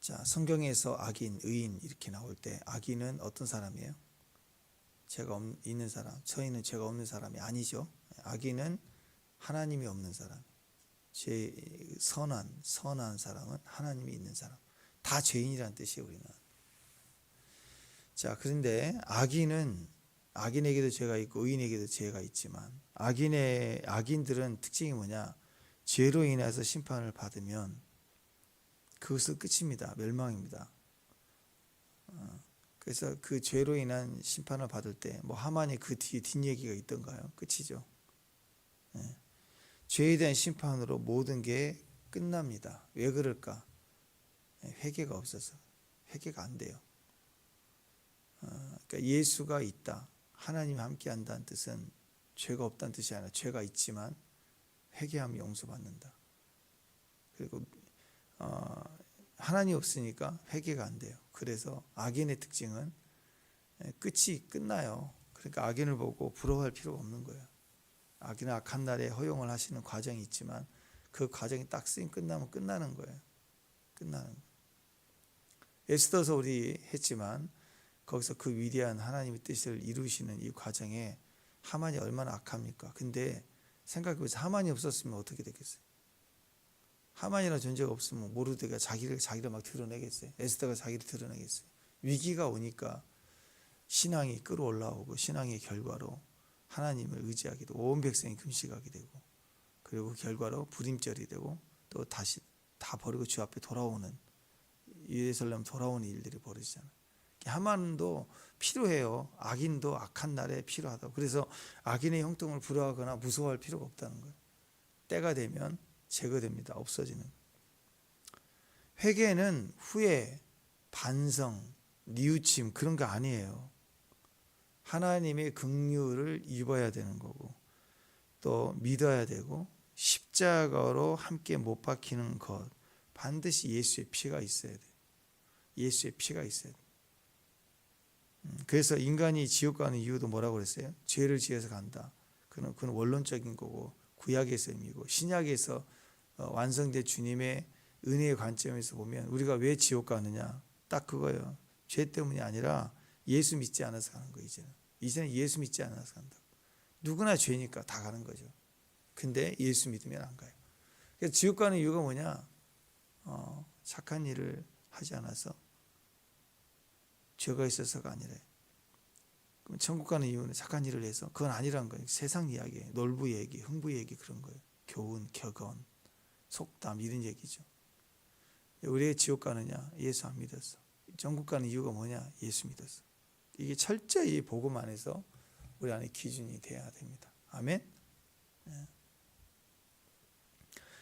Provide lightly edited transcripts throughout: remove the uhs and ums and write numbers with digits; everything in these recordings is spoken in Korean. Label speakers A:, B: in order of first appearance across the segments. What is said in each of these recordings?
A: 자, 성경에서 악인, 의인 이렇게 나올 때 악인은 어떤 사람이에요? 죄가 있는 사람. 저희는 죄가 없는 사람이 아니죠. 악인은 하나님이 없는 사람. 선한 사람은 하나님이 있는 사람. 다 죄인이라는 뜻이에요, 우리는. 자, 그런데 악인에게도 죄가 있고 의인에게도 죄가 있지만 악인들은 특징이 뭐냐? 죄로 인해서 심판을 받으면 그것은 끝입니다. 멸망입니다. 그래서 그 죄로 인한 심판을 받을 때 뭐 하만이 그 뒤에 뒷얘기가 있던가요? 끝이죠. 죄에 대한 심판으로 모든 게 끝납니다. 왜 그럴까? 회개가 없어서. 회개가 안 돼요. 그러니까 예수가 있다, 하나님이 함께 한다는 뜻은 죄가 없다는 뜻이 아니라 죄가 있지만 회개하면 용서받는다. 그리고 하나님이 없으니까 회개가 안 돼요. 그래서 악인의 특징은 끝이 끝나요. 그러니까 악인을 보고 부러워할 필요가 없는 거예요. 악인은 악한 날에 허용을 하시는 과정이 있지만 그 과정이 딱 쓰임 끝나면 끝나는 거예요. 끝나는 거예요. 에스더서 우리 했지만 거기서 그 위대한 하나님의 뜻을 이루시는 이 과정에 하만이 얼마나 악합니까? 근데 생각해보세요. 하만이 없었으면 어떻게 됐겠어요? 하만이라는 존재가 없으면 모르드가 자기를 막 드러내겠어요? 에스더가 자기를 드러내겠어요? 위기가 오니까 신앙이 끌어올라오고 신앙의 결과로 하나님을 의지하게 되고 온 백성이 금식하게 되고 그리고 결과로 불임절이 되고 또 다시 다 버리고 주 앞에 돌아오는 예루살렘 돌아오는 일들이 벌어지잖아요. 하만도 필요해요. 악인도 악한 날에 필요하다고. 그래서 악인의 형통을 부러워하거나 무서워할 필요가 없다는 거예요. 때가 되면 제거됩니다. 없어지는. 회개는 후회, 반성, 뉘우침 그런 거 아니에요. 하나님의 긍휼을 입어야 되는 거고 또 믿어야 되고 십자가로 함께 못 박히는 것 반드시 예수의 피가 있어야 돼요. 예수의 피가 있어야 돼요. 그래서 인간이 지옥 가는 이유도 뭐라고 그랬어요? 죄를 지어서 간다. 그건 원론적인 거고 구약에서 의미고 신약에서 완성된 주님의 은혜의 관점에서 보면 우리가 왜 지옥 가느냐? 딱 그거예요. 죄 때문이 아니라 예수 믿지 않아서 가는 거예요. 이제는 예수 믿지 않아서 간다. 누구나 죄니까 다 가는 거죠. 근데 예수 믿으면 안 가요. 그래서 지옥 가는 이유가 뭐냐? 착한 일을 하지 않아서 죄가 있어서가 아니래. 그럼 천국 가는 이유는 착한 일을 해서 그건 아니란 거예요. 세상 이야기, 놀부 얘기, 흥부 얘기 그런 거예요. 교훈, 격언, 속담 이런 얘기죠. 우리가 지옥 가느냐? 예수 안 믿었어. 천국 가는 이유가 뭐냐? 예수 믿었어. 이게 철저히 복음 안에서 우리 안에 기준이 돼야 됩니다. 아멘.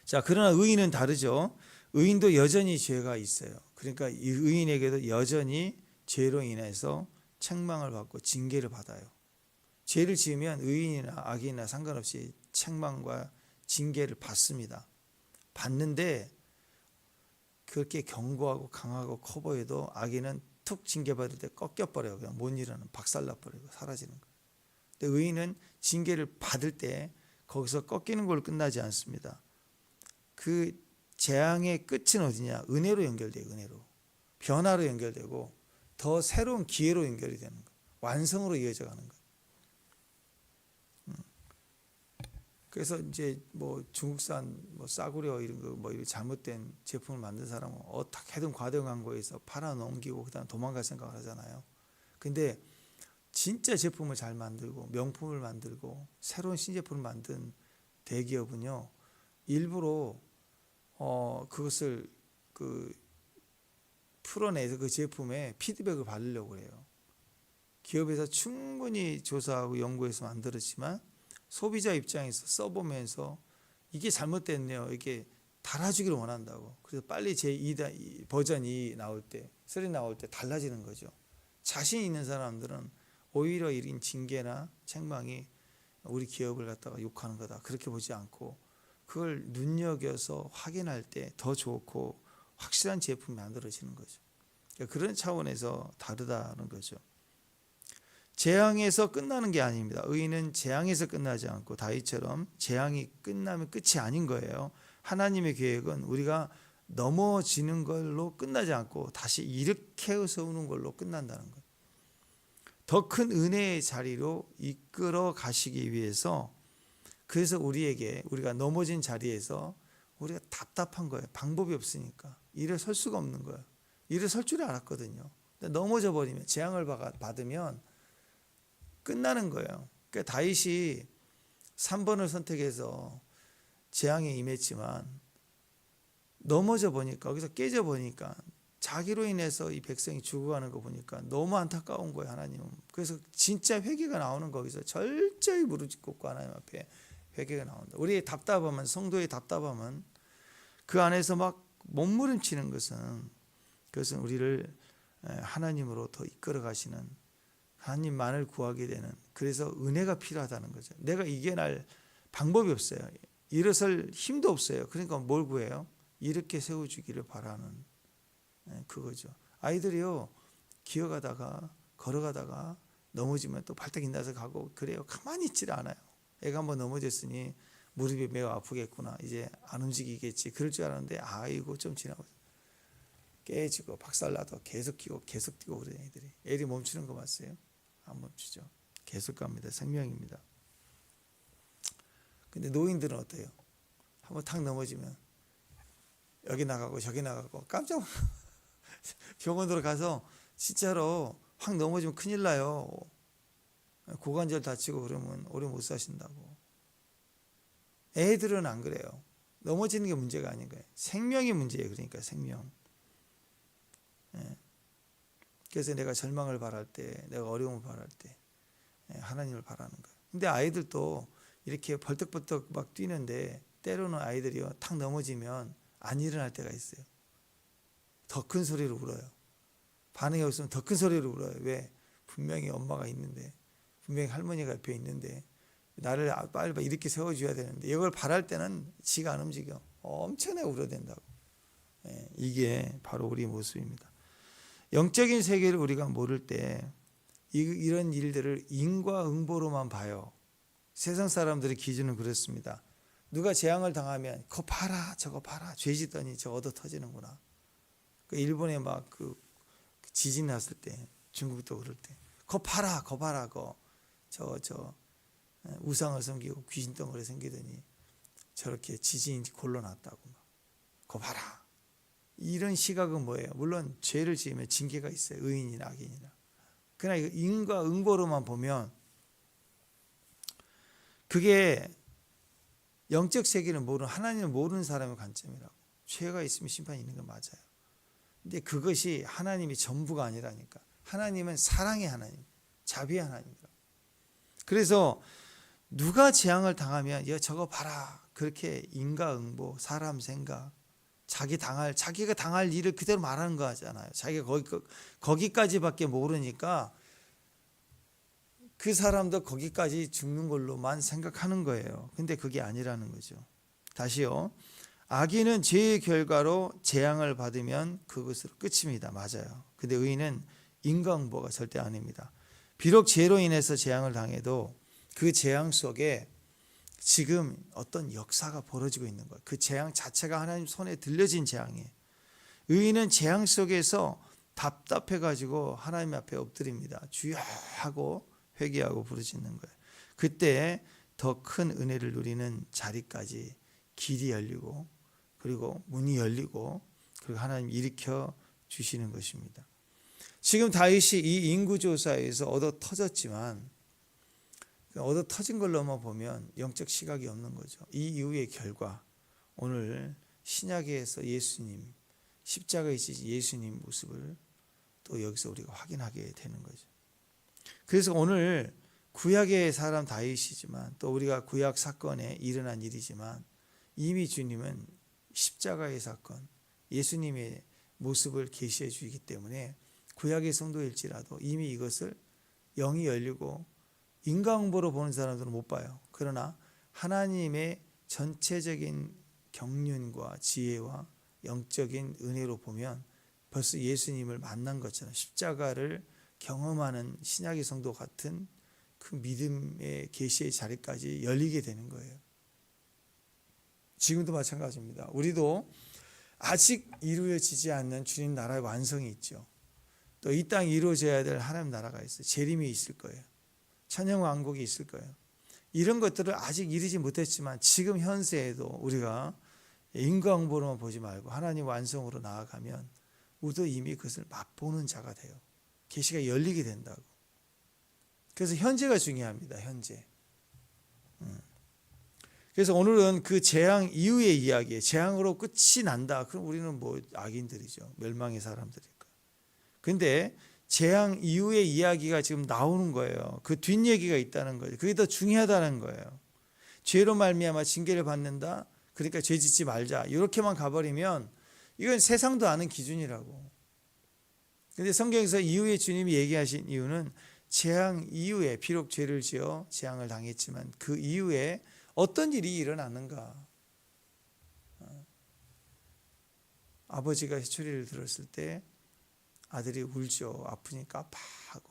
A: 자, 그러나 의인은 다르죠. 의인도 여전히 죄가 있어요. 그러니까 이 의인에게도 여전히 죄로 인해서 책망을 받고 징계를 받아요. 죄를 지으면 의인이나 악인이나 상관없이 책망과 징계를 받습니다. 받는데 그렇게 견고하고 강하고 커 보여도 악인은 툭 징계받을 때 꺾여버려요. 그냥 못 일어나는 박살나버리고 사라지는 거예요. 근데 의인은 징계를 받을 때 거기서 꺾이는 걸로 끝나지 않습니다. 그 재앙의 끝은 어디냐? 은혜로 연결돼요. 은혜로. 변화로 연결되고 더 새로운 기회로 연결이 되는 거예요. 완성으로 이어져 가는 거예요. 그래서 이제 뭐 중국산 뭐 싸구려 이런 거 뭐 잘못된 제품을 만든 사람은 어떻게든 과대 광고에서 팔아 넘기고 그다음 도망갈 생각을 하잖아요. 근데 진짜 제품을 잘 만들고 명품을 만들고 새로운 신제품을 만든 대기업은요 일부러 그것을 풀어내서 그 제품에 피드백을 받으려고 해요. 기업에서 충분히 조사하고 연구해서 만들었지만 소비자 입장에서 써보면서 이게 잘못됐네요. 이게 달아주기를 원한다고. 그래서 빨리 제2 버전이 나올 때, 3 나올 때 달라지는 거죠. 자신 있는 사람들은 오히려 이런 징계나 책망이 우리 기업을 갖다가 욕하는 거다. 그렇게 보지 않고 그걸 눈여겨서 확인할 때 더 좋고 확실한 제품이 만들어지는 거죠. 그러니까 그런 차원에서 다르다는 거죠. 재앙에서 끝나는 게 아닙니다. 의인은 재앙에서 끝나지 않고 다윗처럼 재앙이 끝나면 끝이 아닌 거예요. 하나님의 계획은 우리가 넘어지는 걸로 끝나지 않고 다시 일으켜 세우는 걸로 끝난다는 거예요. 더 큰 은혜의 자리로 이끌어 가시기 위해서, 그래서 우리가 넘어진 자리에서 우리가 답답한 거예요. 방법이 없으니까 일어설 수가 없는 거예요. 일어설 줄 알았거든요. 근데 넘어져 버리면, 재앙을 받으면 끝나는 거예요. 그러니까 다윗이 3번을 선택해서 재앙에 임했지만 넘어져 보니까, 거기서 깨져 보니까 자기로 인해서 이 백성이 죽어가는 거 보니까 너무 안타까운 거예요, 하나님은. 그래서 진짜 회개가 나오는, 거기서 철저히 무릎 꿇고 하나님 앞에 회개가 나온다. 우리의 답답함은, 성도의 답답함은 그 안에서 막 몸부림치는 그것은 우리를 하나님으로 더 이끌어 가시는, 하나님만을 구하게 되는, 그래서 은혜가 필요하다는 거죠. 내가 이겨낼 방법이 없어요. 일어설 힘도 없어요. 그러니까 뭘 구해요? 이렇게 세워주기를 바라는, 그거죠. 아이들이요, 기어가다가 걸어가다가 넘어지면 또 발딱 일어나서 가고 그래요. 가만히 있지를 않아요. 애가 한번 넘어졌으니 무릎이 매우 아프겠구나, 이제 안 움직이겠지, 그럴 줄 알았는데 아이고 좀 지나고 깨지고 박살나도 계속 뛰고 그런 애들이. 애들이 멈추는 거 봤어요? 안 멈추죠. 계속 갑니다. 생명입니다. 근데 노인들은 어때요? 한번 탁 넘어지면 여기 나가고 저기 나가고 깜짝 병원으로 가서 진짜로 확 넘어지면 큰일 나요. 고관절 다치고 그러면 오래 못 사신다고. 애들은 안 그래요. 넘어지는 게 문제가 아닌 거예요. 생명이 문제예요. 그러니까 생명. 그래서 내가 절망을 바랄 때, 내가 어려움을 바랄 때 하나님을 바라는 거예요. 근데 아이들도 이렇게 벌떡벌떡 막 뛰는데, 때로는 아이들이요, 탁 넘어지면 안 일어날 때가 있어요. 더 큰 소리로 울어요. 반응이 없으면 더 큰 소리로 울어요. 왜? 분명히 엄마가 있는데, 분명히 할머니가 옆에 있는데 나를 빨리 이렇게 세워줘야 되는데, 이걸 바랄 때는 지가 안 움직여. 엄청나게 울어댄다고. 이게 바로 우리 모습입니다. 영적인 세계를 우리가 모를 때 이런 일들을 인과응보로만 봐요. 세상 사람들의 기준은 그렇습니다. 누가 재앙을 당하면 그거 봐라, 저거 봐라, 죄 짓더니 저 얻어 터지는구나. 그 일본에 막 그 지진 났을 때, 중국도 그럴 때 그거 봐라, 그거 봐라, 그거 저 우상을 섬기고 귀신 덩어리 생기더니 저렇게 지진이 골로 났다고 막. 그거 봐라. 이런 시각은 뭐예요? 물론 죄를 지으면 징계가 있어요. 의인이나 악인이나. 그러나 이거 인과응보로만 보면 그게 영적 세계를 모르는, 하나님을 모르는 사람의 관점이라고. 죄가 있으면 심판이 있는 건 맞아요. 근데 그것이 하나님이 전부가 아니라니까. 하나님은 사랑의 하나님, 자비의 하나님이라고. 그래서 누가 재앙을 당하면 야 저거 봐라, 그렇게 인과응보, 사람 생각, 자기가 당할 일을 그대로 말하는 거 하잖아요. 자기가 거기까지밖에 모르니까 그 사람도 거기까지 죽는 걸로만 생각하는 거예요. 근데 그게 아니라는 거죠. 다시요. 악인은 죄의 결과로 재앙을 받으면 그것으로 끝입니다. 맞아요. 근데 의인은 인과응보가 절대 아닙니다. 비록 죄로 인해서 재앙을 당해도 그 재앙 속에 지금 어떤 역사가 벌어지고 있는 거예요. 그 재앙 자체가 하나님 손에 들려진 재앙이에요. 의인은 재앙 속에서 답답해가지고 하나님 앞에 엎드립니다. 주여 하고 회개하고 부르짖는 거예요. 그때 더 큰 은혜를 누리는 자리까지 길이 열리고, 그리고 문이 열리고, 그리고 하나님 일으켜 주시는 것입니다. 지금 다윗이 이 인구조사에서 얻어 터졌지만, 얻어 터진 걸로만 보면 영적 시각이 없는 거죠. 이 이후의 결과, 오늘 신약에서 예수님, 십자가에 있으신 예수님 모습을 또 여기서 우리가 확인하게 되는 거죠. 그래서 오늘 구약의 사람 다윗이지만, 또 우리가 구약 사건에 일어난 일이지만, 이미 주님은 십자가의 사건, 예수님의 모습을 계시해 주기 때문에 구약의 성도일지라도 이미 이것을 영이 열리고 인과응보로 보는 사람들은 못 봐요. 그러나 하나님의 전체적인 경륜과 지혜와 영적인 은혜로 보면 벌써 예수님을 만난 것처럼 십자가를 경험하는 신약의 성도 같은 그 믿음의 계시의 자리까지 열리게 되는 거예요. 지금도 마찬가지입니다. 우리도 아직 이루어지지 않는 주님 나라의 완성이 있죠. 또 이 땅에 이루어져야 될 하나님 나라가 있어요. 재림이 있을 거예요. 천영 왕국이 있을 거예요. 이런 것들을 아직 이루지 못했지만 지금 현세에도 우리가 인과응보로만 보지 말고 하나님 완성으로 나아가면 우리도 이미 그것을 맛보는 자가 돼요. 계시가 열리게 된다고. 그래서 현재가 중요합니다. 현재. 그래서 오늘은 그 재앙 이후의 이야기예요. 재앙으로 끝이 난다. 그럼 우리는 뭐 악인들이죠. 멸망의 사람들이니까. 근데 재앙 이후의 이야기가 지금 나오는 거예요. 그 뒷얘기가 있다는 거예요. 그게 더 중요하다는 거예요. 죄로 말미암아 징계를 받는다. 그러니까 죄 짓지 말자. 이렇게만 가버리면 이건 세상도 아는 기준이라고. 근데 성경에서 이후에 주님이 얘기하신 이유는 재앙 이후에 비록 죄를 지어 재앙을 당했지만 그 이후에 어떤 일이 일어나는가. 아버지가 해초리를 들었을 때 아들이 울죠. 아프니까 아파하고.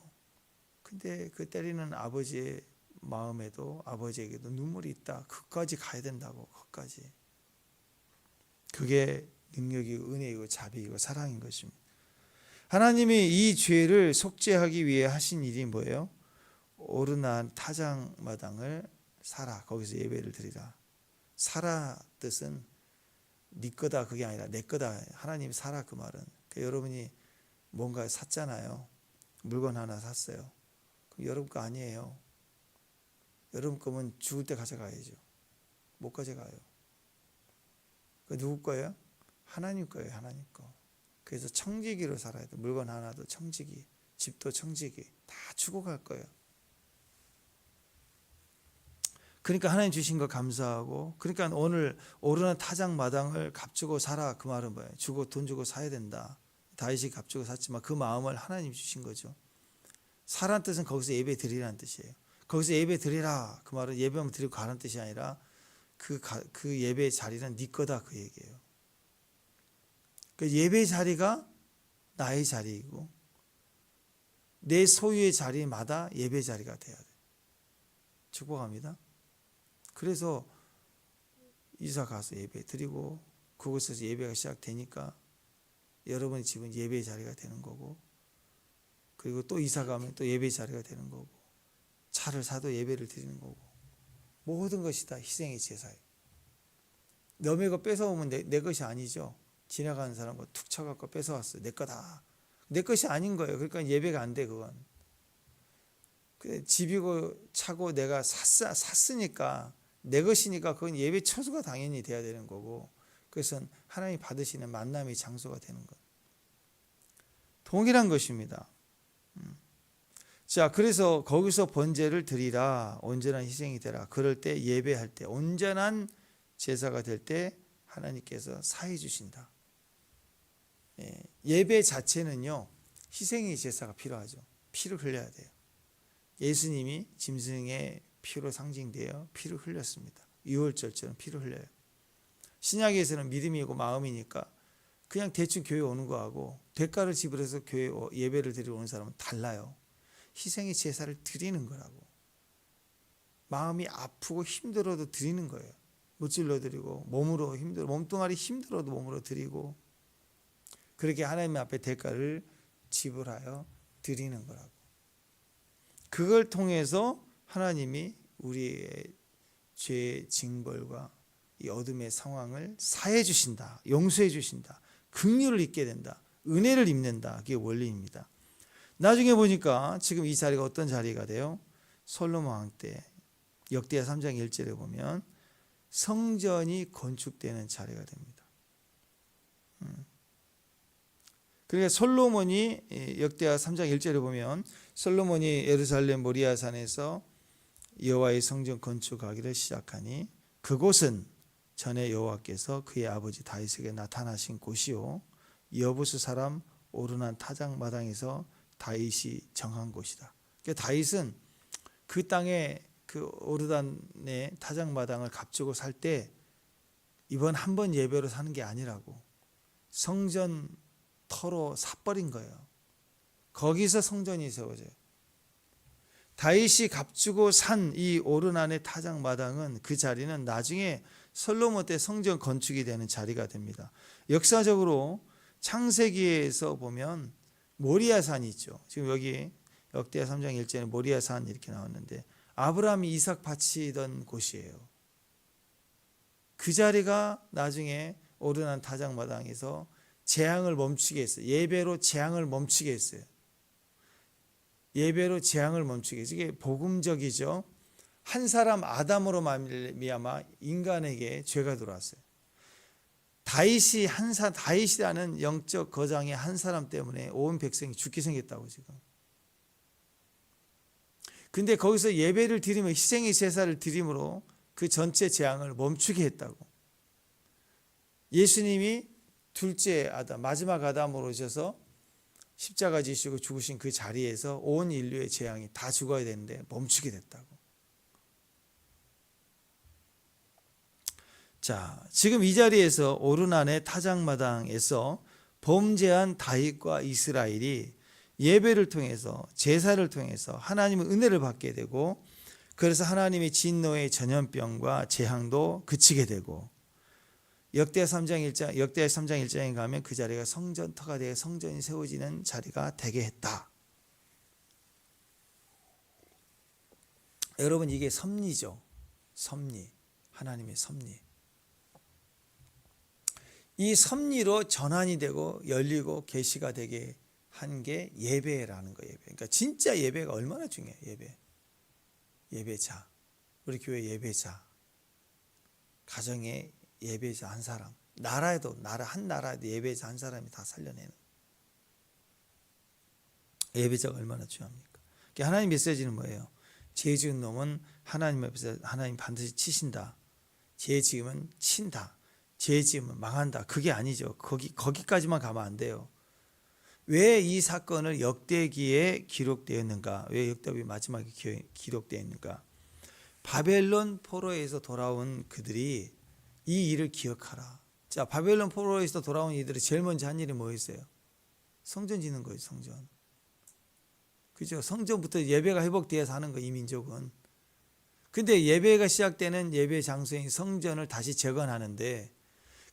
A: 근데 그 때리는 아버지의 마음에도 아버지에게도 눈물이 있다. 그것까지 가야 된다고. 그것까지. 그게 능력이고 은혜이고 자비이고 사랑인 것입니다. 하나님이 이 죄를 속죄하기 위해 하신 일이 뭐예요? 오르난 타작마당을 사라. 거기서 예배를 드리라. 사라 뜻은 네 거다 그게 아니라 내 거다. 하나님이 사라 그 말은. 그러니까 여러분이 뭔가 샀잖아요. 물건 하나 샀어요. 그럼 여러분 거 아니에요. 여러분 거면 죽을 때 가져가야죠. 못 가져가요. 그 누구 거예요? 하나님 거예요. 하나님 거. 그래서 청지기로 살아야 돼. 물건 하나도 청지기, 집도 청지기, 다 주고 갈 거예요. 그러니까 하나님 주신 거 감사하고, 그러니까 오늘 오르는 타작마당을 값주고 사라. 그 말은 뭐예요? 돈 주고 사야 된다. 다윗이 값주고 샀지만 그 마음을 하나님 주신 거죠. 사라는 뜻은 거기서 예배 드리라는 뜻이에요. 거기서 예배 드리라. 그 말은 예배만 드리고 가라는 뜻이 아니라 그 예배 자리는 네 거다 그 얘기예요. 그 예배 자리가 나의 자리이고 내 소유의 자리마다 예배 자리가 돼야 돼. 축복합니다. 그래서 이사 가서 예배 드리고 그곳에서 예배가 시작되니까 여러분의 집은 예배의 자리가 되는 거고, 그리고 또 이사 가면 또 예배의 자리가 되는 거고, 차를 사도 예배를 드리는 거고, 모든 것이 다 희생의 제사예요. 남의 거 뺏어오면 내 것이 아니죠. 지나가는 사람 거 툭 쳐갖고 뺏어왔어요. 내 거다. 내 것이 아닌 거예요. 그러니까 예배가 안 돼 그건. 집이고 차고 내가 샀으니까 내 것이니까 그건 예배 처소가 당연히 돼야 되는 거고, 그것은 하나님이 받으시는 만남의 장소가 되는 것. 동일한 것입니다. 자, 그래서 거기서 번제를 드리라. 온전한 희생이 되라. 그럴 때 예배할 때 온전한 제사가 될 때 하나님께서 사해 주신다. 예배 자체는요, 희생의 제사가 필요하죠. 피를 흘려야 돼요. 예수님이 짐승의 피로 상징되어 피를 흘렸습니다. 유월절처럼 피를 흘려요. 신약에서는 믿음이고 마음이니까 그냥 대충 교회 오는 거하고 대가를 지불해서 교회 예배를 드리러 오는 사람은 달라요. 희생의 제사를 드리는 거라고. 마음이 아프고 힘들어도 드리는 거예요. 무찔러 드리고 몸뚱아리 힘들어도 몸으로 드리고, 그렇게 하나님 앞에 대가를 지불하여 드리는 거라고. 그걸 통해서 하나님이 우리의 죄의 징벌과 이 어둠의 상황을 사해 주신다. 용서해 주신다. 긍휼을 입게 된다. 은혜를 입는다. 그게 원리입니다. 나중에 보니까 지금 이 자리가 어떤 자리가 돼요? 솔로몬 왕 때 역대하 3장 1절에 보면 성전이 건축되는 자리가 됩니다. 그러니까 솔로몬이 역대하 3장 1절에 보면 솔로몬이 예루살렘 모리아산에서 여호와의 성전 건축하기를 시작하니 그곳은 전에 여호와께서 그의 아버지 다윗에게 나타나신 곳이요 여부스 사람 오르난 타작마당에서 다윗이 정한 곳이다. 그러니까 다윗은 그 땅에 그 오르단의 타작마당을 값주고 살 때 이번 한 번 예배로 사는 게 아니라고, 성전 터로 사버린 거예요. 거기서 성전이 세워져요. 다윗이 값주고 산 이 오르난의 타작마당은 그 자리는 나중에 솔로몬 때 성전 건축이 되는 자리가 됩니다. 역사적으로 창세기에서 보면 모리아산이 있죠. 지금 여기 역대하 3장 1절에 모리아산 이렇게 나왔는데 아브라함이 이삭 바치던 곳이에요. 그 자리가 나중에 오르난 타작마당에서 재앙을 멈추게 했어요. 예배로 재앙을 멈추게 했어요. 예배로 재앙을 멈추게 했어요. 이게 복음적이죠. 한 사람 아담으로 말미암아 인간에게 죄가 들어왔어요. 다윗이라는 영적 거장의 한 사람 때문에 온 백성이 죽게 생겼다고 지금. 근데 거기서 예배를 드리며 희생의 제사를 드림으로 그 전체 재앙을 멈추게 했다고. 예수님이 둘째 아담, 마지막 아담으로 오셔서 십자가 지시고 죽으신 그 자리에서 온 인류의 재앙이 다 죽어야 되는데 멈추게 됐다고. 자, 지금 이 자리에서 오르난의 타작마당에서 범죄한 다윗과 이스라엘이 예배를 통해서 제사를 통해서 하나님의 은혜를 받게 되고 그래서 하나님의 진노의 전염병과 재앙도 그치게 되고 역대하 3장 1장에 가면 그 자리가 성전터가 되어 성전이 세워지는 자리가 되게 했다. 여러분 이게 섭리죠. 섭리. 하나님의 섭리. 이 섭리로 전환이 되고 열리고 계시가 되게 한 게 예배라는 거예요. 그러니까 진짜 예배가 얼마나 중요해요. 예배자. 우리 교회 예배자. 가정에 예배자 한 사람. 한 나라에도 예배자 한 사람이 다 살려내는. 예배자가 얼마나 중요합니까? 하나님 메시지는 뭐예요? 죄 지은 놈은 하나님 앞에서 하나님 반드시 치신다. 죄 지으면 친다. 죄 지으면 망한다. 그게 아니죠. 거기까지만 가면 안 돼요. 왜 이 사건을 역대기에 기록되었는가? 왜 역대기 마지막에 기록되어 있는가? 바벨론 포로에서 돌아온 그들이 이 일을 기억하라. 자, 바벨론 포로에서 돌아온 이들이 제일 먼저 한 일이 뭐였어요? 성전 짓는 거예요. 성전. 그죠? 성전부터 예배가 회복되어서 하는 거예요. 이 민족은. 근데 예배가 시작되는 예배 장소인 성전을 다시 재건하는데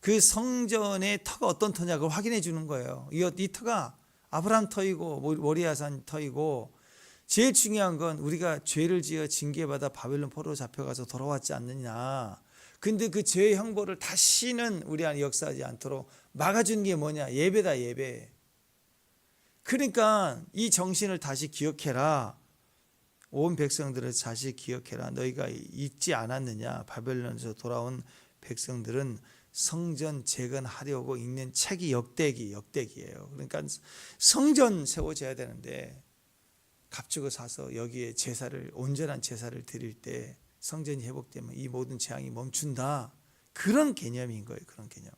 A: 그 성전의 터가 어떤 터냐 그걸 확인해 주는 거예요. 이 터가 아브라함 터이고 모리아산 터이고 제일 중요한 건 우리가 죄를 지어 징계받아 바벨론 포로로 잡혀가서 돌아왔지 않느냐. 근데 그 죄의 형벌을 다시는 우리 안에 역사하지 않도록 막아주는 게 뭐냐. 예배다. 예배. 그러니까 이 정신을 다시 기억해라. 온 백성들을 다시 기억해라. 너희가 잊지 않았느냐. 바벨론에서 돌아온 백성들은 성전 재건하려고 읽는 책이 역대기예요. 그러니까 성전 세워져야 되는데 값주고 사서 여기에 온전한 제사를 드릴 때 성전이 회복되면 이 모든 재앙이 멈춘다. 그런 개념인 거예요. 그런 개념.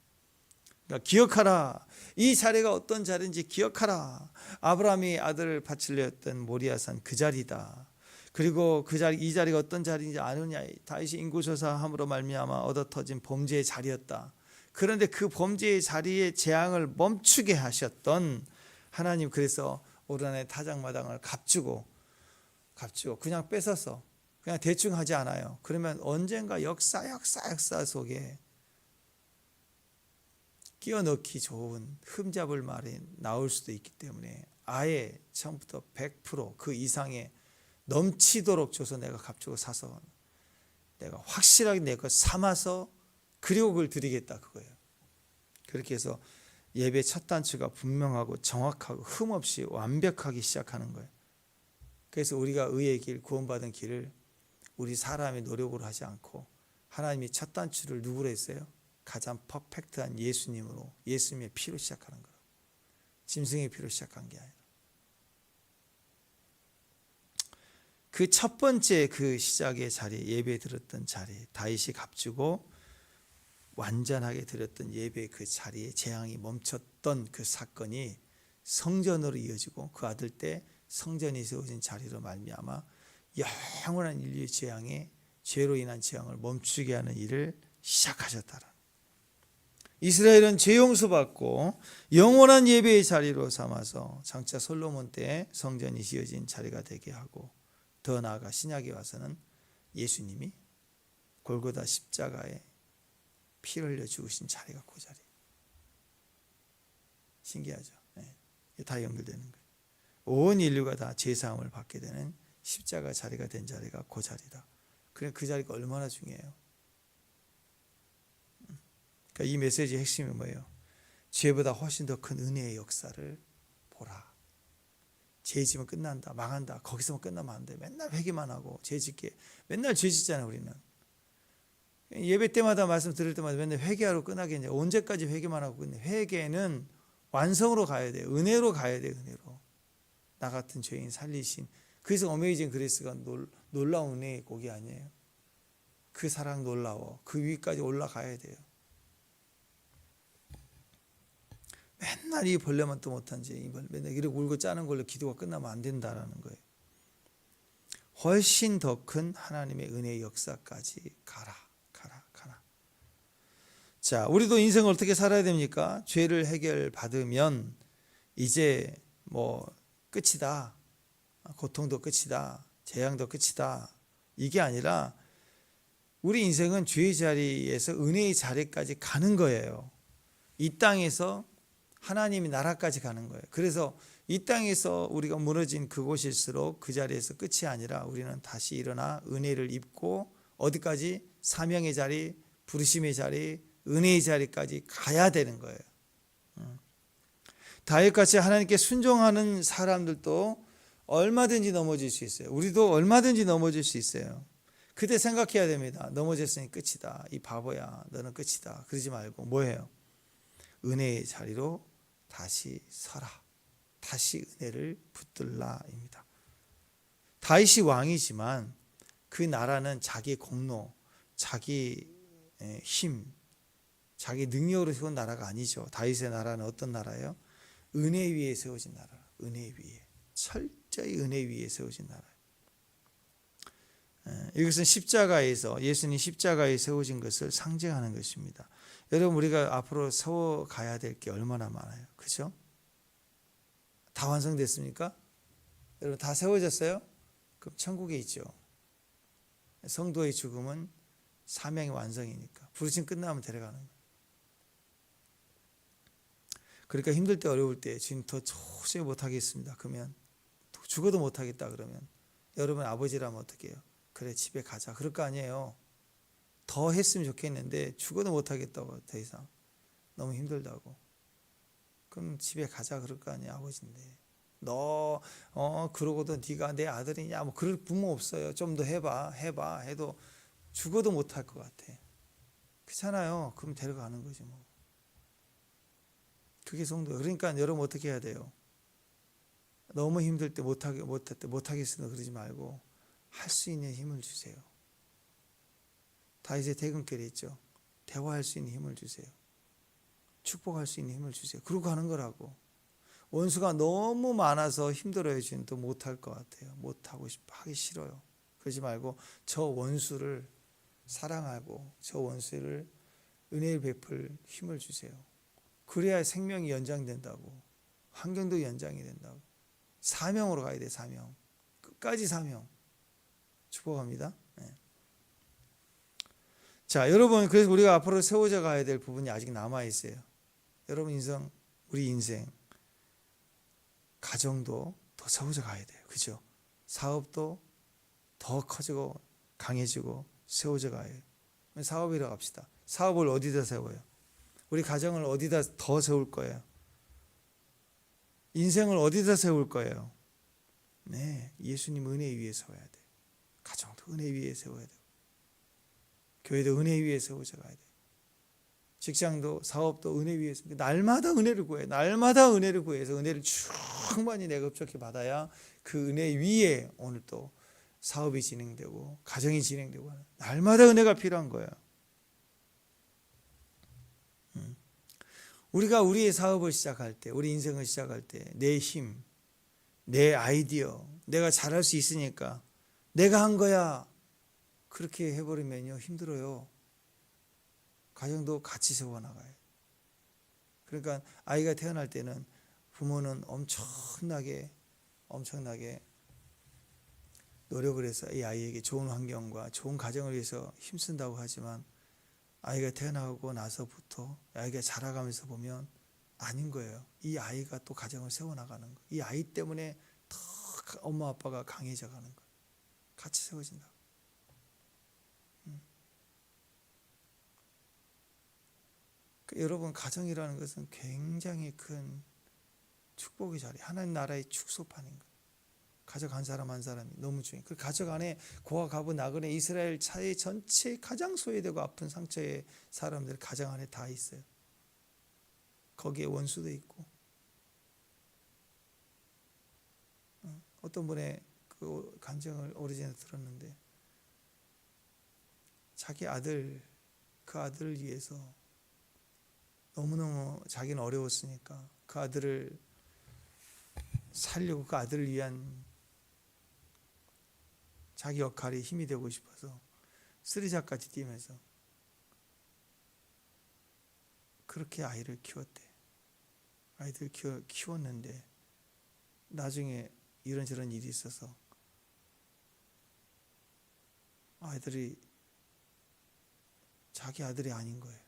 A: 그러니까 기억하라. 이 자리가 어떤 자리인지 기억하라. 아브라함이 아들을 바치려 했던 모리아산 그 자리다. 그리고 이 자리가 어떤 자리인지 아느냐. 다윗이 인구조사함으로 말미암아 얻어터진 범죄의 자리였다. 그런데 그 범죄의 자리에 재앙을 멈추게 하셨던 하나님, 그래서 오르난의 타작마당을 값주고 그냥 뺏어서 그냥 대충 하지 않아요. 그러면 언젠가 역사 속에 끼워넣기 좋은 흠잡을 말이 나올 수도 있기 때문에 아예 처음부터 100% 그 이상의 넘치도록 줘서 내가 값주고 사서 내가 확실하게 내 것 삼아서 그리고 그걸 드리겠다 그거예요. 그렇게 해서 예배 첫 단추가 분명하고 정확하고 흠없이 완벽하게 시작하는 거예요. 그래서 우리가 의의 길, 구원받은 길을 우리 사람의 노력으로 하지 않고 하나님이 첫 단추를 누구로 했어요? 가장 퍼펙트한 예수님으로, 예수님의 피로 시작하는 거예요. 짐승의 피로 시작한 게 아니라. 그 첫 번째 그 시작의 자리, 예배 드렸던 자리, 다윗이 값주고 완전하게 드렸던 예배 그 자리에 재앙이 멈췄던 그 사건이 성전으로 이어지고 그 아들 때 성전이 세워진 자리로 말미암아 영원한 인류의 죄로 인한 재앙을 멈추게 하는 일을 시작하셨다라. 이스라엘은 죄 용서받고 영원한 예배의 자리로 삼아서 장차 솔로몬 때 성전이 지어진 자리가 되게 하고, 더 나아가 신약에 와서는 예수님이 골고다 십자가에 피를 흘려 죽으신 자리가 그 자리. 신기하죠. 네. 이게 다 연결되는 거예요. 온 인류가 다 죄사함을 받게 되는 십자가 자리가 된 자리가 그 자리다. 그래 그 자리가 얼마나 중요해요. 그러니까 이 메시지의 핵심이 뭐예요? 죄보다 훨씬 더 큰 은혜의 역사를 보라. 죄 지면 끝난다, 망한다. 거기서만 끝나면 안 돼. 맨날 회개만 하고 죄 짓게 맨날 죄 짓잖아요. 우리는 예배 때마다 말씀 들을 때마다 맨날 회개하러 끝나겠냐. 언제까지 회개만 하고 끝내? 회개는 완성으로 가야 돼요. 은혜로 가야 돼요. 은혜로. 나 같은 죄인 살리신. 그래서 어메이징 그레이스가 놀라운 은혜의 곡이 아니에요. 그 사랑 놀라워. 그 위까지 올라가야 돼요. 맨날 이 벌레만 또 못한 죄, 맨날 이렇게 울고 짜는 걸로 기도가 끝나면 안 된다라는 거예요. 훨씬 더 큰 하나님의 은혜의 역사까지 가라. 자, 우리도 인생을 어떻게 살아야 됩니까? 죄를 해결받으면 이제 뭐 끝이다. 고통도 끝이다. 재앙도 끝이다. 이게 아니라 우리 인생은 죄의 자리에서 은혜의 자리까지 가는 거예요. 이 땅에서 하나님의 나라까지 가는 거예요. 그래서 이 땅에서 우리가 무너진 그곳일수록 그 자리에서 끝이 아니라 우리는 다시 일어나 은혜를 입고 어디까지? 사명의 자리, 부르심의 자리, 은혜의 자리까지 가야 되는 거예요. 다윗같이 하나님께 순종하는 사람들도 얼마든지 넘어질 수 있어요. 우리도 얼마든지 넘어질 수 있어요. 그때 생각해야 됩니다. 넘어졌으니 끝이다. 이 바보야, 너는 끝이다. 그러지 말고 뭐예요? 은혜의 자리로 다시 서라. 다시 은혜를 붙들라입니다. 다윗이 왕이지만 그 나라는 자기 공로, 자기 힘, 자기 능력으로 세운 나라가 아니죠. 다윗의 나라는 어떤 나라예요? 은혜 위에 세워진 나라. 은혜 위에. 철저히 은혜 위에 세워진 나라. 이것은 십자가에서 예수님 십자가에 세워진 것을 상징하는 것입니다. 여러분 우리가 앞으로 세워가야 될 게 얼마나 많아요. 그렇죠? 다 완성됐습니까? 여러분 다 세워졌어요? 그럼 천국에 있죠. 성도의 죽음은 사명의 완성이니까 부르심 끝나면 데려가는 거예요. 그러니까 힘들 때 어려울 때 주님 더 도저히 못하겠습니다. 그러면 죽어도 못하겠다 그러면 여러분 아버지라면 어떻게 해요? 그래 집에 가자. 그럴 거 아니에요. 더 했으면 좋겠는데 죽어도 못하겠다고 더 이상 너무 힘들다고. 그럼 집에 가자 그럴 거 아니야 아버지인데. 너 그러고도 네가 내 아들이냐 뭐 그럴 부모 없어요. 좀 더 해봐 해도 죽어도 못할 것 같아. 그렇잖아요. 그럼 데려가는 거지 뭐. 그게 성도예요. 그러니까 여러분 어떻게 해야 돼요? 너무 힘들 때 못하겠으면 그러지 말고 할 수 있는 힘을 주세요. 다윗의 퇴근길에 있죠. 대화할 수 있는 힘을 주세요. 축복할 수 있는 힘을 주세요. 그러고 하는 거라고. 원수가 너무 많아서 힘들어요. 지금 또 못할 것 같아요. 못하고 싶어 하기 싫어요. 그러지 말고 저 원수를 사랑하고 저 원수를 은혜를 베풀 힘을 주세요. 그래야 생명이 연장된다고. 환경도 연장이 된다고. 사명으로 가야 돼. 사명. 끝까지 사명. 축복합니다. 네. 자, 여러분 그래서 우리가 앞으로 세워져 가야 될 부분이 아직 남아 있어요. 여러분 인생, 우리 인생 가정도 더 세워져 가야 돼요. 그렇죠? 사업도 더 커지고 강해지고 세워져 가야 해요. 사업이라 합시다. 사업을 어디다 세워요? 우리 가정을 어디다 더 세울 거예요? 인생을 어디다 세울 거예요? 네, 예수님 은혜 위에 세워야 돼요. 가정도 은혜 위에 세워야 돼요. 교회도 은혜 위에 세워져 가야 돼요. 직장도 사업도 은혜 위에서 날마다 은혜를 구해. 날마다 은혜를 구해서 은혜를 충만히 내가 흡족히 받아야 그 은혜 위에 오늘 또 사업이 진행되고 가정이 진행되고 날마다 은혜가 필요한 거야. 우리가 우리의 사업을 시작할 때, 우리 인생을 시작할 때 내 힘, 내 아이디어, 내가 잘할 수 있으니까 내가 한 거야. 그렇게 해버리면요 힘들어요. 가정도 같이 세워나가요. 그러니까 아이가 태어날 때는 부모는 엄청나게 노력을 해서 이 아이에게 좋은 환경과 좋은 가정을 위해서 힘쓴다고 하지만 아이가 태어나고 나서부터 아이가 자라가면서 보면 아닌 거예요. 이 아이가 또 가정을 세워나가는 거예요. 이 아이 때문에 더 엄마 아빠가 강해져 가는 거예요. 같이 세워진다. 여러분, 가정이라는 것은 굉장히 큰 축복의 자리, 하나님 나라의 축소판인 거예요. 가족 한 사람 한 사람이 너무 중요해요. 그 가족 안에 고아 가부 나그네 이스라엘 사회 전체 가장 소외되고 아픈 상처의 사람들 가정 안에 다 있어요. 거기에 원수도 있고. 어떤 분의 그 간증을 오래전에 들었는데, 자기 아들, 그 아들을 위해서 너무너무 자기는 어려웠으니까 그 아들을 살려고, 그 아들을 위한 자기 역할에 힘이 되고 싶어서 쓰리잡까지 뛰면서 그렇게 아이를 키웠대. 아이들 키웠는데 나중에 이런저런 일이 있어서 아이들이 자기 아들이 아닌 거예요.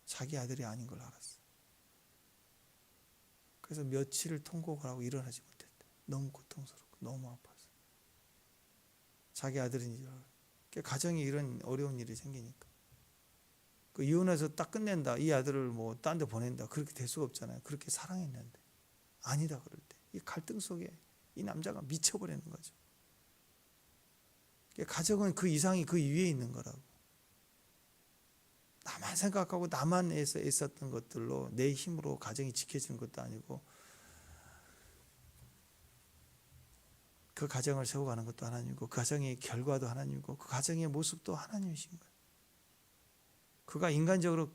A: 자기 아들이 아닌 걸 알았어. 그래서 며칠을 통곡을 하고 일어나지 못했대. 너무 고통스럽고 너무 아파서. 자기 아들인 줄 알아요. 가정에 이런 어려운 일이 생기니까. 그 이혼해서 딱 끝낸다. 이 아들을 뭐 딴 데 보낸다. 그렇게 될 수가 없잖아요. 그렇게 사랑했는데. 아니다 그럴 때. 이 갈등 속에 이 남자가 미쳐버리는 거죠. 가정은 그 이상이 그 위에 있는 거라고. 나만 생각하고 나만 애썼던 것들로 내 힘으로 가정이 지켜지는 것도 아니고, 그 가정을 세워가는 것도 하나님이고, 그 가정의 결과도 하나님이고, 그 가정의 모습도 하나님이신 거예요. 그가 인간적으로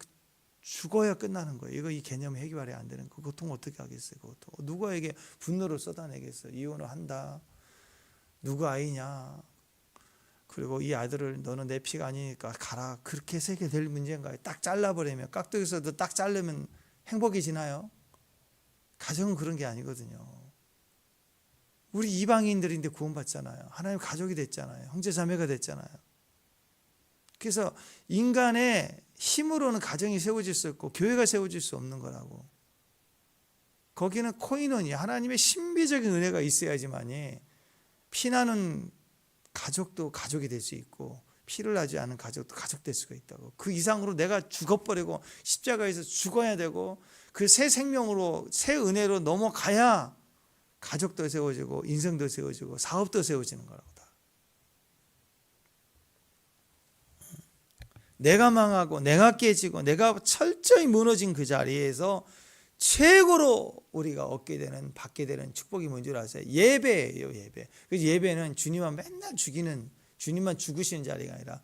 A: 죽어야 끝나는 거예요. 이 개념 해결이 안 되는 거. 그 고통 어떻게 하겠어요? 그 고통. 누구에게 분노를 쏟아내겠어요? 이혼을 한다. 누구 아이냐? 그리고 이 아들을 너는 내 피가 아니니까 가라. 그렇게 세게 될 문제인가요? 딱 잘라버리면, 깍두기에서도 딱 자르면 행복해지나요? 가정은 그런 게 아니거든요. 우리 이방인들인데 구원받잖아요. 하나님 가족이 됐잖아요. 형제 자매가 됐잖아요. 그래서 인간의 힘으로는 가정이 세워질 수 없고 교회가 세워질 수 없는 거라고. 거기는 코이노니, 하나님의 신비적인 은혜가 있어야지만이 피나는 가족도 가족이 될 수 있고, 피를 나지 않은 가족도 가족 될 수가 있다고. 그 이상으로 내가 죽어버리고 십자가에서 죽어야 되고 그 새 생명으로, 새 은혜로 넘어가야 가족도 세워지고 인생도 세워지고 사업도 세워지는 거라고. 다 내가 망하고 내가 깨지고 내가 철저히 무너진 그 자리에서 최고로 우리가 얻게 되는, 받게 되는 축복이 뭔지 아세요? 예배예요. 예배. 그 예배는 주님만 맨날 죽이는, 주님만 죽으시는 자리가 아니라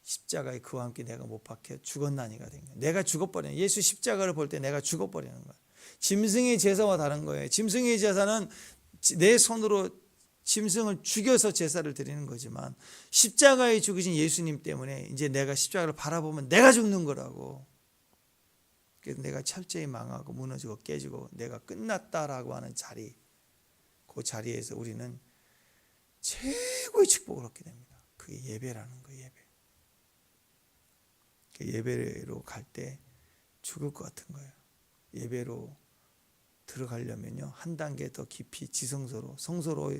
A: 십자가에 그와 함께 내가 못 박혀 죽었나니가 된 거예요. 내가 죽어버리는, 예수 십자가를 볼 때 내가 죽어버리는 거예요. 짐승의 제사와 다른 거예요. 짐승의 제사는 내 손으로 짐승을 죽여서 제사를 드리는 거지만, 십자가에 죽으신 예수님 때문에 이제 내가 십자가를 바라보면 내가 죽는 거라고. 그래서 내가 철저히 망하고 무너지고 깨지고 내가 끝났다라고 하는 자리, 그 자리에서 우리는 최고의 축복을 얻게 됩니다. 그게 예배라는 거예요. 예배. 그 예배로 갈 때 죽을 것 같은 거예요. 예배로 들어가려면요, 한 단계 더 깊이 지성소로, 성소로,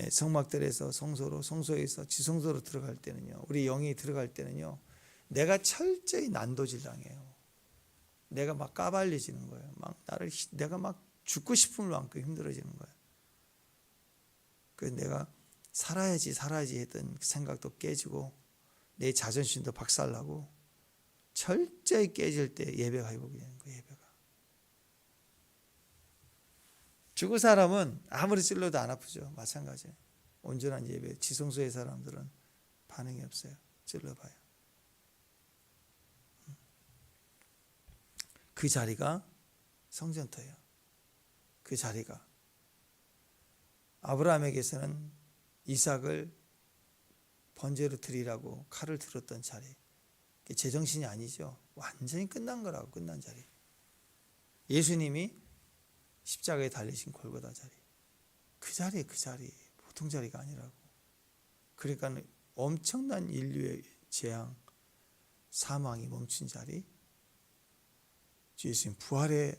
A: 성막들에서 성소로, 성소에서 지성소로 들어갈 때는요, 우리 영이 들어갈 때는요, 내가 철저히 난도질 당해요. 내가 막 까발려지는 거예요. 내가 막 죽고 싶은 만큼 힘들어지는 거예요. 그래서 내가 살아야지 했던 생각도 깨지고 내 자존심도 박살나고 철저히 깨질 때 예배가 회복이 되는 거예요. 예배가. 죽은 사람은 아무리 찔러도 안 아프죠. 마찬가지예요. 온전한 예배, 지성소의 사람들은 반응이 없어요. 찔러봐요. 그 자리가 성전터예요. 그 자리가 아브라함에게서는 이삭을 번제로 드리라고 칼을 들었던 자리, 제정신이 아니죠. 완전히 끝난 거라고. 끝난 자리. 예수님이 십자가에 달리신 골고다 자리, 그 자리 보통 자리가 아니라고. 그러니까 엄청난 인류의 재앙, 사망이 멈춘 자리, 주 예수님 부활의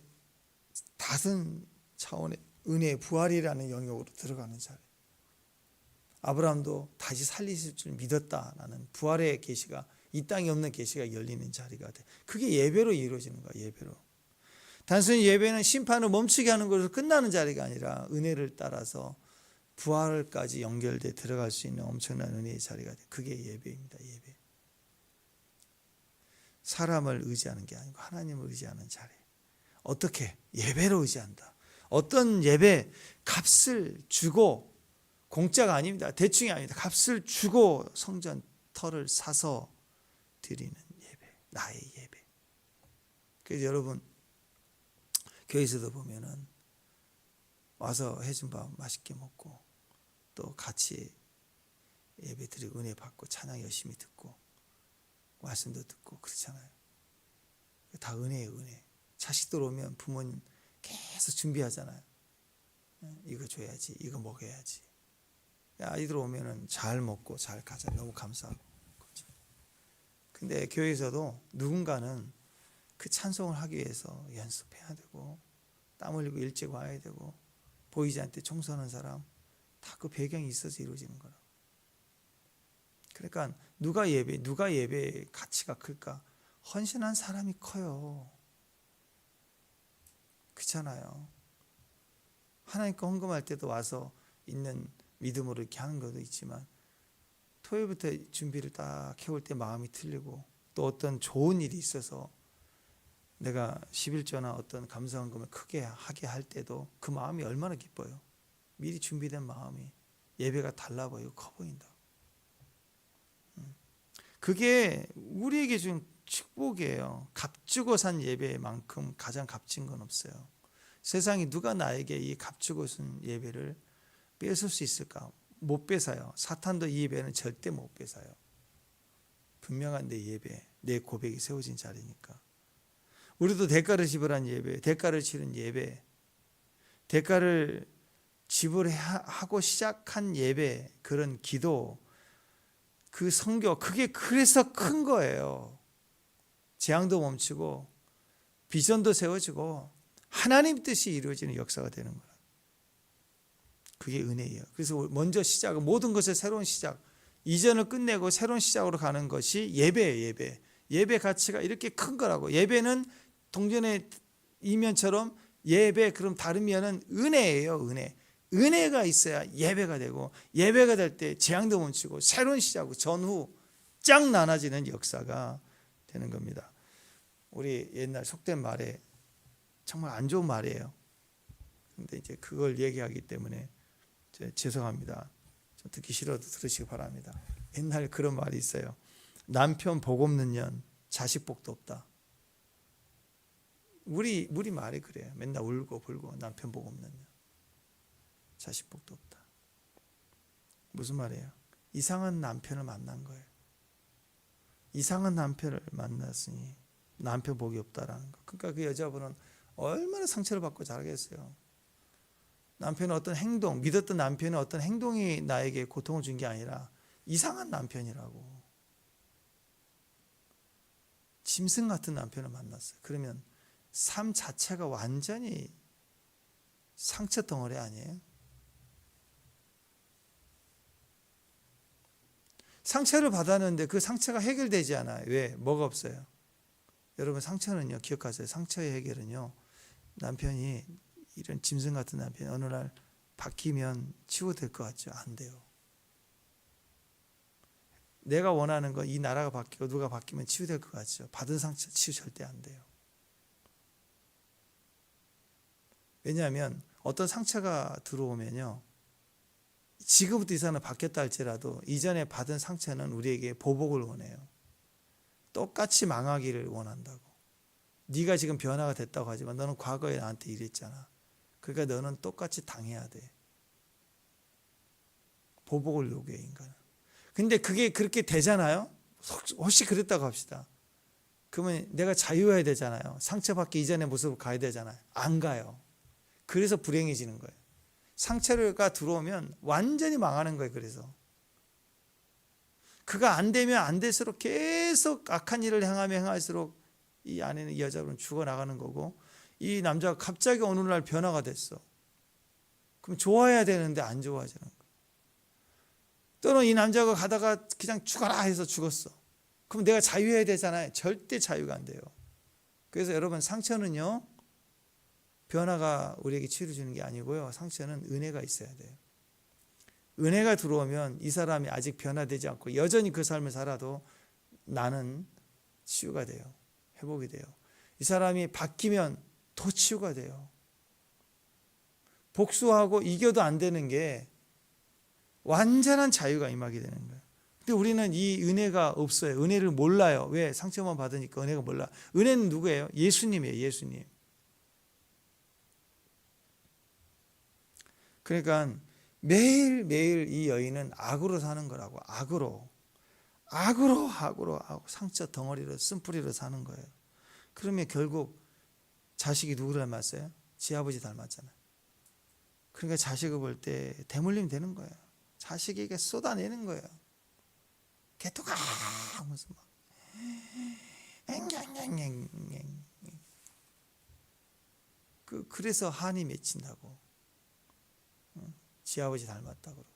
A: 다른 차원의 은혜의 부활이라는 영역으로 들어가는 자리, 아브라함도 다시 살리실 줄 믿었다라는 부활의 계시가, 이 땅에 없는 계시가 열리는 자리가 돼. 그게 예배로 이루어지는 거야. 예배로. 단순히 예배는 심판을 멈추게 하는 것으로 끝나는 자리가 아니라 은혜를 따라서 부활까지 연결돼 들어갈 수 있는 엄청난 은혜의 자리가 돼. 그게 예배입니다. 예배. 사람을 의지하는 게 아니고 하나님을 의지하는 자리. 어떻게? 예배로 의지한다. 어떤 예배, 값을 주고, 공짜가 아닙니다. 대충이 아닙니다. 값을 주고 성전 터를 사서 드리는 예배, 나의 예배. 그래서 여러분, 교회에서도 보면은 와서 해준 밥 맛있게 먹고 또 같이 예배 드리고 은혜 받고 찬양 열심히 듣고 말씀도 듣고 그렇잖아요. 다 은혜예요, 은혜. 자식들 오면 부모님 계속 준비하잖아요. 이거 줘야지, 이거 먹여야지. 아이들 오면은 잘 먹고 잘 가자. 너무 감사하고. 그렇죠. 근데 교회에서도 누군가는 그 찬송을 하기 위해서 연습해야 되고, 땀 흘리고 일찍 와야 되고, 보이지 않게 청소하는 사람, 다 그 배경이 있어서 이루어지는 거라. 그러니까 누가 예배의 가치가 클까? 헌신한 사람이 커요. 그렇잖아요. 하나님께 헌금할 때도 와서 있는 믿음으로 이렇게 하는 것도 있지만, 토요일부터 준비를 딱 해올 때 마음이 틀리고, 또 어떤 좋은 일이 있어서 내가 11조나 어떤 감사헌금을 크게 하게 할 때도 그 마음이 얼마나 기뻐요. 미리 준비된 마음이 예배가 달라 보이고 커 보인다. 그게 우리에게 준 축복이에요. 값주고 산 예배만큼 가장 값진 건 없어요. 세상에 누가 나에게 이 값주고 산 예배를 뺏을 수 있을까? 못 뺏어요. 사탄도 이 예배는 절대 못 뺏어요. 분명한 내 예배, 내 고백이 세워진 자리니까. 우리도 대가를 지불한 예배, 대가를 치른 예배, 대가를 지불하고 시작한 예배, 그런 기도, 그 선교, 그게 그래서 큰 거예요. 재앙도 멈추고 비전도 세워지고 하나님 뜻이 이루어지는 역사가 되는 거라. 그게 은혜예요. 그래서 먼저 시작은, 모든 것의 새로운 시작, 이전을 끝내고 새로운 시작으로 가는 것이 예배예요. 예배. 예배 가치가 이렇게 큰 거라고. 예배는 동전의 이면처럼, 예배 그럼 다른 면은 은혜예요. 은혜. 은혜가 있어야 예배가 되고, 예배가 될 때 재앙도 멈추고 새로운 시작, 전후 쫙 나눠지는 역사가 되는 겁니다. 우리 옛날 속된 말에 정말 안 좋은 말이에요. 근데 이제 그걸 얘기하기 때문에 죄송합니다. 좀 듣기 싫어도 들으시기 바랍니다. 옛날 그런 말이 있어요. 남편 복 없는 년 자식 복도 없다. 우리 말이 그래요. 맨날 울고 불고 남편 복 없는 년 자식 복도 없다. 무슨 말이에요? 이상한 남편을 만난 거예요. 이상한 남편을 만났으니 남편 복이 없다라는 거. 그러니까 그 여자분은 얼마나 상처를 받고 자라겠어요. 남편의 어떤 행동, 믿었던 남편의 어떤 행동이 나에게 고통을 준 게 아니라 이상한 남편이라고. 짐승 같은 남편을 만났어요. 그러면 삶 자체가 완전히 상처 덩어리 아니에요? 상처를 받았는데 그 상처가 해결되지 않아요. 왜? 뭐가 없어요? 여러분, 상처는요, 기억하세요. 상처의 해결은요, 남편이, 이런 짐승 같은 남편이 어느 날 바뀌면 치유될 것 같죠? 안 돼요. 내가 원하는 건 이 나라가 바뀌고 누가 바뀌면 치유될 것 같죠? 받은 상처 치유 절대 안 돼요. 왜냐하면 어떤 상처가 들어오면요, 지금부터 이 사람은 바뀌었다 할지라도 이전에 받은 상처는 우리에게 보복을 원해요. 똑같이 망하기를 원한다고. 네가 지금 변화가 됐다고 하지만 너는 과거에 나한테 이랬잖아. 그러니까 너는 똑같이 당해야 돼. 보복을 요구해, 인간은. 근데 그게 그렇게 되잖아요. 혹시 그랬다고 합시다. 그러면 내가 자유해야 되잖아요. 상처받기 이전의 모습으로 가야 되잖아요. 안 가요. 그래서 불행해지는 거예요. 상처가 들어오면 완전히 망하는 거예요. 그래서 그가 안 되면 안 될수록 계속 악한 일을 행하며 행할수록 이 아내는, 이 여자분은 죽어나가는 거고, 이 남자가 갑자기 어느 날 변화가 됐어. 그럼 좋아해야 되는데 안 좋아하지는 거야. 또는 이 남자가 가다가 그냥 죽어라 해서 죽었어. 그럼 내가 자유해야 되잖아요. 절대 자유가 안 돼요. 그래서 여러분, 상처는요, 변화가 우리에게 치유 주는 게 아니고요, 상처는 은혜가 있어야 돼요. 은혜가 들어오면 이 사람이 아직 변화되지 않고 여전히 그 삶을 살아도 나는 치유가 돼요. 회복이 돼요. 이 사람이 바뀌면 더 치유가 돼요. 복수하고 이겨도 안 되는 게 완전한 자유가 임하게 되는 거예요. 근데 우리는 이 은혜가 없어요. 은혜를 몰라요. 왜? 상처만 받으니까 은혜가 몰라. 은혜는 누구예요? 예수님이에요. 예수님. 그러니까 매일매일 이 여인은 악으로 사는 거라고. 악으로 상처 덩어리로, 쓴뿌리로 사는 거예요. 그러면 결국 자식이 누구를 닮았어요? 지 아버지 닮았잖아요. 그러니까 자식을 볼 때 대물림 되는 거예요. 자식에게 쏟아내는 거예요. 개토가 하면서 막 그래서 한이 맺힌다고. 지 아버지 닮았다고 그러고.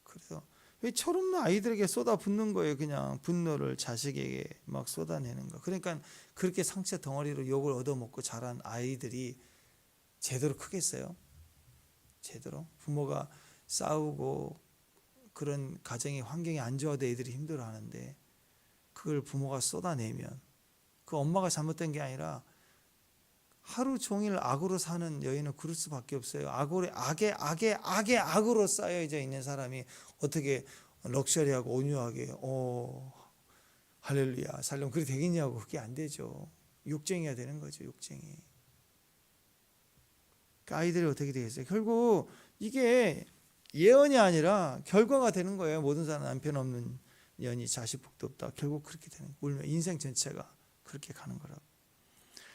A: 그래서 왜 철없는 아이들에게 쏟아붓는 거예요. 그냥 분노를 자식에게 막 쏟아내는 거. 그러니까 그렇게 상처 덩어리로 욕을 얻어먹고 자란 아이들이 제대로 크겠어요? 제대로? 부모가 싸우고 그런 가정의 환경이 안 좋아도 애들이 힘들어하는데 그걸 부모가 쏟아내면 그 엄마가 잘못된 게 아니라 하루 종일 악으로 사는 여인은 그럴 수밖에 없어요. 악으로 쌓여져 있는 사람이 어떻게 럭셔리하고 온유하게 할렐루야 살려면 그렇게 되겠냐고. 그게 안 되죠. 욕쟁이가 되는 거죠. 욕쟁이. 그러니까 아이들이 어떻게 되겠어요? 결국 이게 예언이 아니라 결과가 되는 거예요. 모든 사람 남편 없는 년이 자식 복도 없다. 결국 그렇게 되는 거예요. 울면 인생 전체가 그렇게 가는 거라고.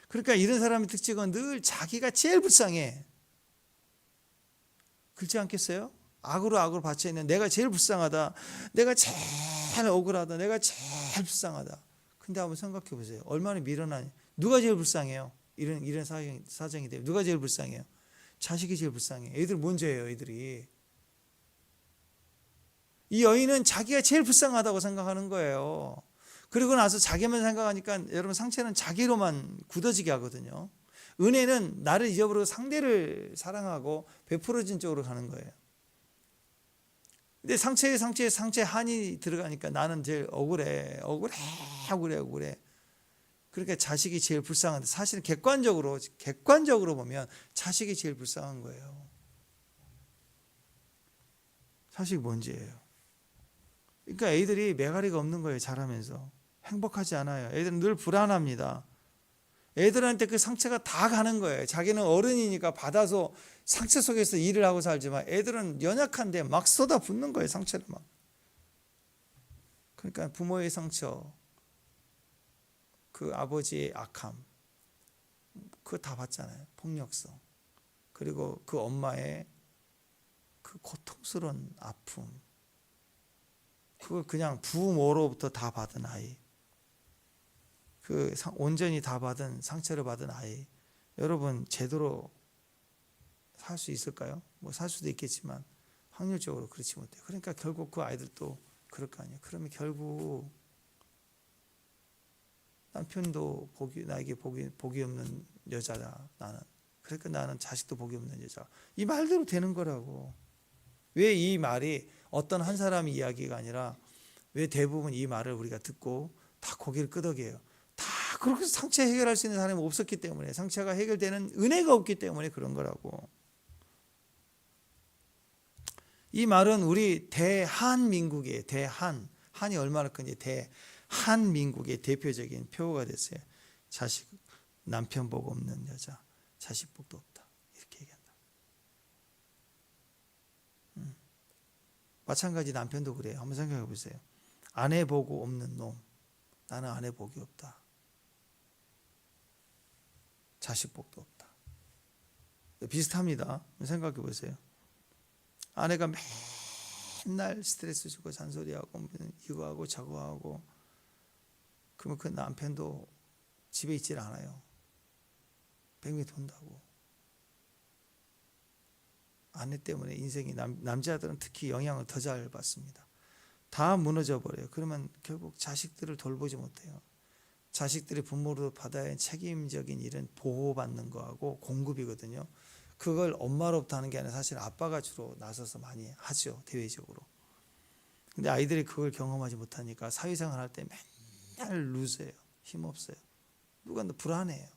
A: 그러니까 이런 사람의 특징은 늘 자기가 제일 불쌍해. 그렇지 않겠어요? 악으로 받쳐있는 내가 제일 불쌍하다. 내가 제일 억울하다. 내가 제일 불쌍하다. 근데 한번 생각해 보세요. 얼마나 미련하냐. 누가 제일 불쌍해요? 이런 사정이 돼요. 누가 제일 불쌍해요? 자식이 제일 불쌍해. 애들 문제예요. 애들이. 이 여인은 자기가 제일 불쌍하다고 생각하는 거예요. 그리고 나서 자기만 생각하니까 여러분 상처는 자기로만 굳어지게 하거든요. 은혜는 나를 잊어버리고 상대를 사랑하고 베풀어진 쪽으로 가는 거예요. 근데 상처에 한이 들어가니까 나는 제일 억울해. 그러니까 자식이 제일 불쌍한데 사실은 객관적으로 보면 자식이 제일 불쌍한 거예요. 자식이 문제예요. 그러니까 애들이 매가리가 없는 거예요. 자라면서 행복하지 않아요. 애들은 늘 불안합니다. 애들한테 그 상처가 다 가는 거예요. 자기는 어른이니까 받아서 상처 속에서 일을 하고 살지만 애들은 연약한데 막 쏟아붓는 거예요. 상처를 막. 그러니까 부모의 상처, 그 아버지의 악함, 그거 다 받잖아요. 폭력성. 그리고 그 엄마의 그 고통스러운 아픔. 그걸 그냥 부모로부터 다 받은 아이. 온전히 다 받은, 상처를 받은 아이. 여러분, 제대로 살 수 있을까요? 뭐 살 수도 있겠지만 확률적으로 그렇지 못해요. 그러니까 결국 그 아이들도 그럴 거 아니에요. 그러면 결국 남편도 나에게 복이 없는 여자다. 나는. 그러니까 나는 자식도 복이 없는 여자. 이 말대로 되는 거라고. 왜 이 말이 어떤 한 사람의 이야기가 아니라 왜 대부분 이 말을 우리가 듣고 다 고개를 끄덕여요. 다 그렇게 상처 해결할 수 있는 사람이 없었기 때문에, 상처가 해결되는 은혜가 없기 때문에 그런 거라고. 이 말은 우리 대한민국의 한이 얼마나 큰지 대한민국의 대표적인 표어가 됐어요. 남편 복 없는 여자, 자식 복도 없다. 이렇게 얘기한다. 마찬가지 남편도 그래요. 한번 생각해 보세요. 아내 보고 없는 놈. 나는 아내 복이 없다. 자식 복도 없다. 비슷합니다. 생각해 보세요. 아내가 맨날 스트레스 주고 잔소리하고 이거 하고 저거 하고, 그러면 그 남편도 집에 있질 않아요. 뱅뱅 돈다고. 아내 때문에 인생이 남자들은 특히 영향을 더 잘 받습니다. 다 무너져 버려요. 그러면 결국 자식들을 돌보지 못해요. 자식들이 부모로 받아야 하는 책임적인 일은 보호받는 거하고 공급이거든요. 그걸 엄마로부터 하는 게 아니라 사실 아빠가 주로 나서서 많이 하죠, 대외적으로. 근데 아이들이 그걸 경험하지 못하니까 사회생활 할 때 맨날 루즈해요. 힘없어요. 누가 불안해요.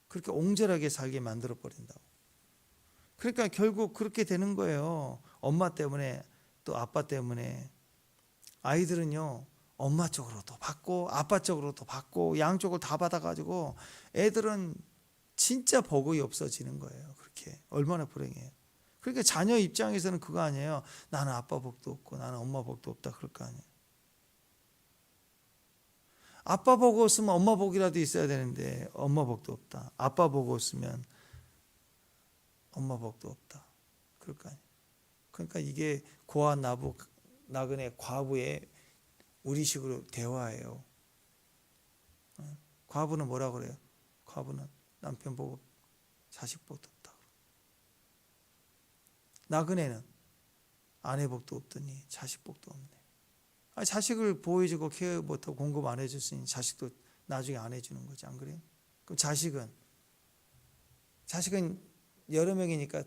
A: 그렇게 옹졸하게 살게 만들어 버린다고. 그러니까 결국 그렇게 되는 거예요. 엄마 때문에, 또 아빠 때문에. 아이들은요, 엄마 쪽으로도 받고 아빠 쪽으로도 받고 양쪽을 다 받아가지고 애들은 진짜 버거이 없어지는 거예요. 그렇게 얼마나 불행해요. 그러니까 자녀 입장에서는 그거 아니에요. 나는 아빠 복도 없고 나는 엄마 복도 없다, 그럴 거 아니에요. 아빠 복 없으면 엄마 복이라도 있어야 되는데 엄마 복도 없다. 아빠 복 없으면 엄마 복도 없다, 그럴 거 아니에요. 그러니까 이게 고아 나그네 과부의 우리식으로 대화예요. 과부는 뭐라 그래요? 과부는 남편 복, 자식 복도 없다. 나그네는 아내 복도 없더니 자식 복도 없네. 자식을 보호해주고 케어 못하고 공급 안 해줬으니 자식도 나중에 안 해주는 거지, 안 그래요? 그럼 자식은 여러 명이니까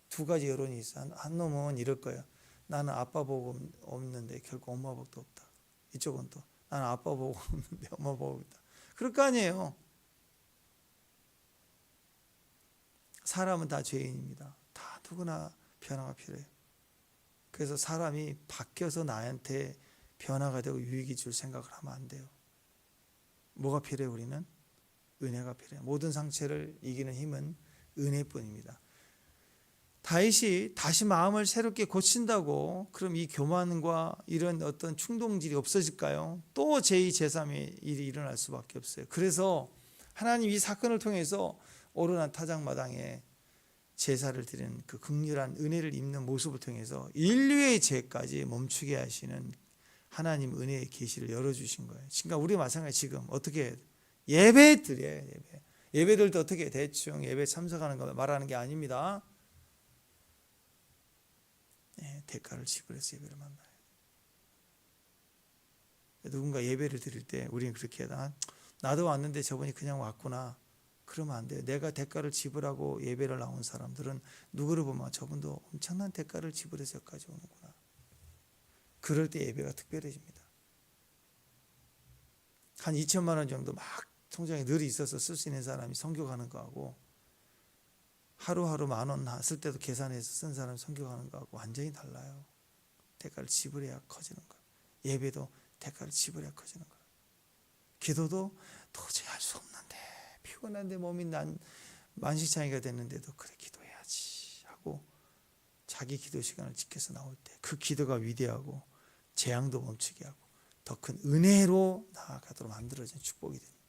A: 두 가지 여론이 있어. 한 놈은 이럴 거예요. 나는 아빠 복 없는데 결국 엄마 복도 없다. 이쪽은 또 나는 아빠 복 없는데 엄마 복 없다. 그럴 거 아니에요. 사람은 다 죄인입니다. 다 누구나 변화가 필요해요. 그래서 사람이 바뀌어서 나한테 변화가 되고 유익이 줄 생각을 하면 안 돼요. 뭐가 필요해요? 우리는 은혜가 필요해요. 모든 상처를 이기는 힘은 은혜뿐입니다. 다윗이 다시 마음을 새롭게 고친다고 그럼 이 교만과 이런 어떤 충동질이 없어질까요? 또 제2, 제3의 일이 일어날 수밖에 없어요. 그래서 하나님 이 사건을 통해서 오르난 타작마당에 제사를 드리는 그 극렬한 은혜를 입는 모습을 통해서 인류의 죄까지 멈추게 하시는 하나님 은혜의 계시를 열어주신 거예요. 그러니까 우리 마찬가지 지금 어떻게 예배 드려요. 예배들도 어떻게 대충 예배 참석하는 거 말하는 게 아닙니다. 대가를 지불해서 예배를 만나요. 누군가 예배를 드릴 때 우리는 그렇게 해야 나도 왔는데 저분이 그냥 왔구나. 그러면 안 돼요. 내가 대가를 지불하고 예배를 나온 사람들은 누구를 보면 저분도 엄청난 대가를 지불해서 여기까지 오는구나. 그럴 때 예배가 특별해집니다. 한 2천만 원 정도 막 통장에 늘 있어서 쓸 수 있는 사람이 선교 가는 거하고 하루하루 10,000원 쓸 때도 계산해서 쓴 사람이 선교 가는 거하고 완전히 달라요. 대가를 지불해야 커지는 거예요. 예배도 대가를 지불해야 커지는 거예요. 기도도 도저히 할 수 없는데 피곤한데 몸이 만신창이가 됐는데도 그래 기도해야지 하고 자기 기도 시간을 지켜서 나올 때 그 기도가 위대하고 재앙도 멈추게 하고 더 큰 은혜로 나아가도록 만들어진 축복이 됩니다.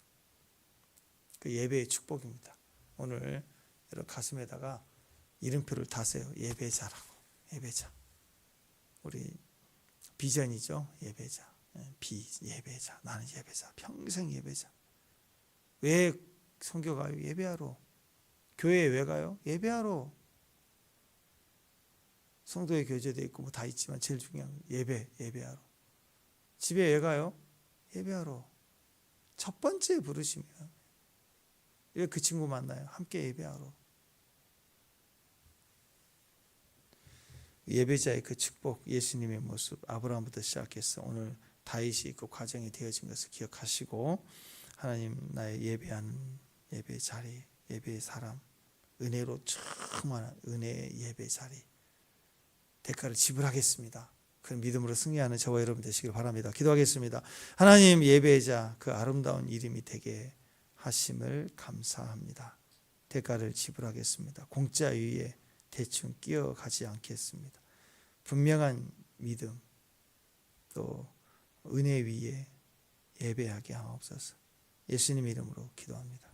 A: 그 예배의 축복입니다. 오늘 여러분 가슴에다가 이름표를 다세요. 예배자라고. 예배자. 우리 비전이죠. 예배자. 예배자. 나는 예배자. 평생 예배자. 왜 선교 가요? 예배하러. 교회에 왜 가요? 예배하러. 성도에 교제돼 있고 뭐 다 있지만 제일 중요한 건 예배하러. 집에 왜 가요? 예배하러. 첫 번째 부르시면 왜 그 친구 만나요? 함께 예배하러. 예배자의 그 축복, 예수님의 모습, 아브라함부터 시작해서 오늘 다윗이 그 과정이 되어진 것을 기억하시고 하나님 나의 예배하는 예배 자리, 예배의 사람, 은혜로 충만한 은혜의 예배 자리 대가를 지불하겠습니다. 그 믿음으로 승리하는 저와 여러분 되시길 바랍니다. 기도하겠습니다. 하나님 예배자 그 아름다운 이름이 되게 하심을 감사합니다. 대가를 지불하겠습니다. 공짜 위에 대충 끼어가지 않겠습니다. 분명한 믿음 또 은혜 위에 예배하게 하옵소서. 예수님 이름으로 기도합니다.